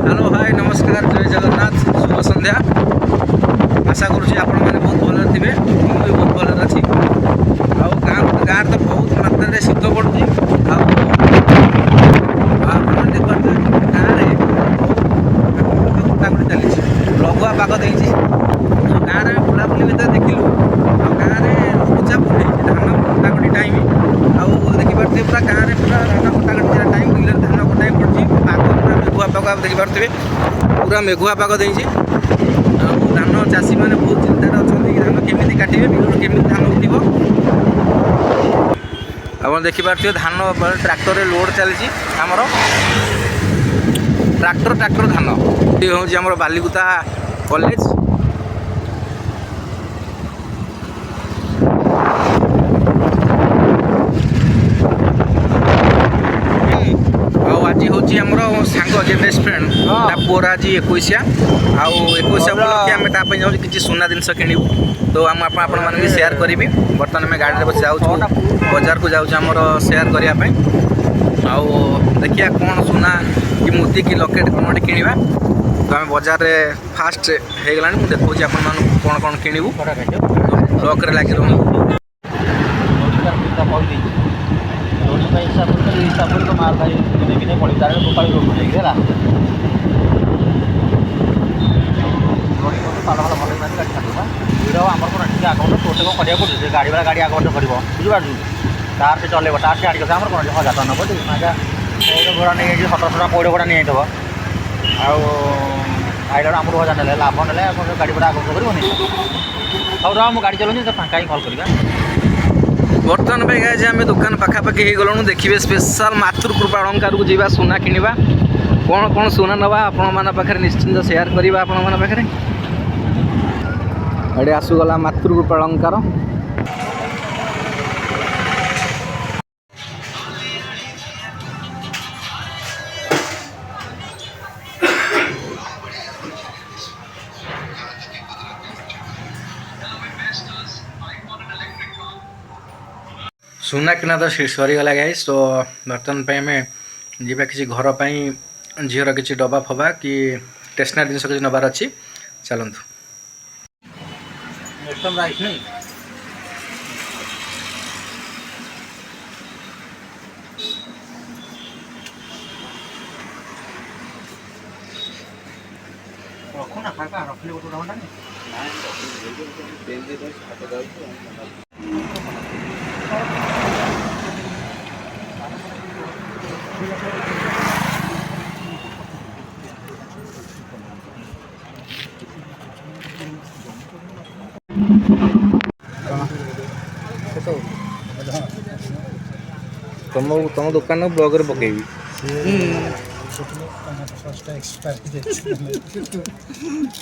Hello hi नमस्कार जय जगन्नाथ शुभ संध्या आशा करुँच आपण मैंने बहुत भल थे भी बहुत भल अच्छी गाँव तो बहुत मात्रा शीत पड़ुची गाँव कटाकटी चली लघुआ पाग दे गाँव में बुलाबुली भर देखिलु गाँव में पूजा पुणी धान कटाकटी टाइम देखिपे पूरा गाँव में पूरा धान कटाकटी टाइम बिल धान कटा पड़ी पाग पूरा मेघुआ पाग आप देखिपे पूरा मेघुआ पाग दे धान चाषी मैंने बहुत चिंतार अच्छा धान केमी काटे बिल केमी धान उठो आप देखिपे धान ट्रैक्टर लोड चली आमर ट्रैक्टर धान ये हूँ आम बालिकुदा कॉलेज आज हूँ आमर सांग जे बेस्ट फ्रेंड पुअर आज 21 आम ताप जाऊँ कि सुना जिन किणु तो आपण मैंने सेयार करी बर्तमान आम गाड़ी में जाऊँ बजार को जाऊँ आमर सेयार करने देखिए कौन सुना कि मोती कि लकेट कौन गोटे किणवा तो आम बजार में फास्ट हो गला मुझे देखा आपण कौन कौन किणु ब्लॉक लगे रहूँ हिसाब तो माल भाई नहीं पड़ी तार गोपाल रोड को जाइए पाल भाल भल गाड़ी छाड़ा भिड़ आम कौन ठीक आगे तोटे कौन कराया पड़े गाड़ी वाला गाड़ी आगे कर बुझिपार तार से चलेब तार से आड़ आम कौन 1000 टका नब माजा घोड़ा नहीं 1700 टका 20 घोड़ा नहीं आईला आम 1000 ना लाभ ना गाड़ी भाड़ा आगे करनी हाँ रहा मुझे गाड़ी चलाऊँ फाँका ही कल करवा बर्तमान पे गाय आम दुकान पाखापाखि हो गलु देखिए स्पेशल मातृकृपा अलंकार को जीवा सुना किणवा कौन कौन सुना नवा आपण पाखे निश्चिंत सेयार करवा आपण पाखे ये आसुगला मातृकृपा अलंकार सुना किना तो सरीगला गाइस तो बर्तमान पे आम जीवा किसी घर पर झीर किसी डब्बा फबा कि स्टेशनरी जिन किसी नबार अच्छी चलतु रखना फाँका रखिले गोटे घंटा तुम दुकान ब्लॉग रे पकेबी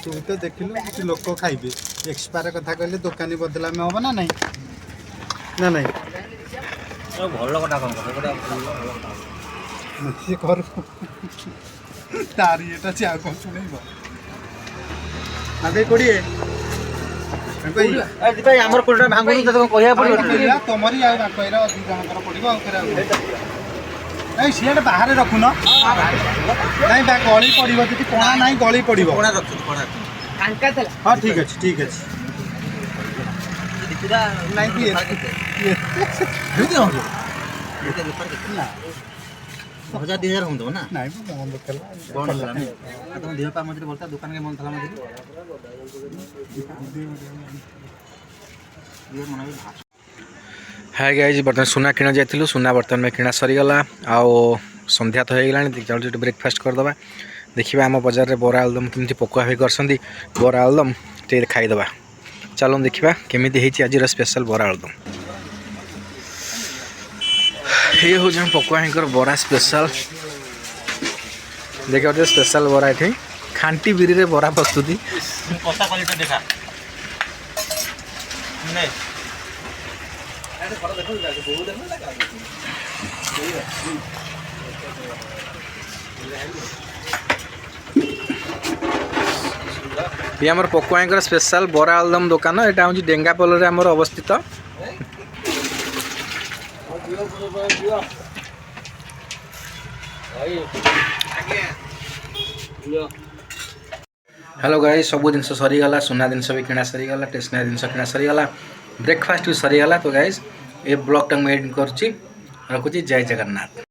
तू तो देखिलु कि लोक खाइबे एक्सपायर कथा कहले दुकानी बदला में हम ना नहीं ना नहीं भल कटा कौन कर तारी एटा चा कौन सुनैबो आगे कोड़िए आमर कोटा भांगुनी तो कहया पड़ो तमरी आ कइरा अधिक जनकर पड़िबो आ फेरा नहीं सीएट बाहर रखुन नहीं बा गली पड़िबो जति कोणा नहीं गली पड़िबो कोणा रख कोणा कांका चला हां ठीक अछि पूरा नहीं कि ये हो ये बेपार कितना 1000 हम दो ना नहीं मोहन देखला कौन होला नहीं तुम देह पा मजरे बोलता दुकान के मन थला मजरे ये मन भी भात हाय गाइज बर्तमान सुना किण जाइलु सुना बर्तमान में किणा सरीगला आओ संध्या तो हो गला चलो ब्रेकफास्ट करदे देखा आम बजार में बरा आलुदम केमती पकुआ भाई कर बरा आलुदम टे खाईदे चलो देखा केमी आज स्पेशल बरा आलुदम ये हूँ पकुआ भाई बरा स्पेशल देखिए स्पेशल बरा ये खांटी बिरी रे बरा प्रस्तुति कसा क्वालिटी देखा नहीं ये आमर पकुआ स्पेशल बरा आलुदम दुकान यहाँ हूँ डेंगापोल आमर अवस्थित हेलो गाइस सब जिन सरीगला सुना जिन भी किଣା सरीगला स्टेशनरी जिन किଣା सरीगला ब्रेकफास्ट भी सरीगला तो गाइस ये ब्लॉग टाइम एडिट करुच्ची रखुची जय जगन्नाथ।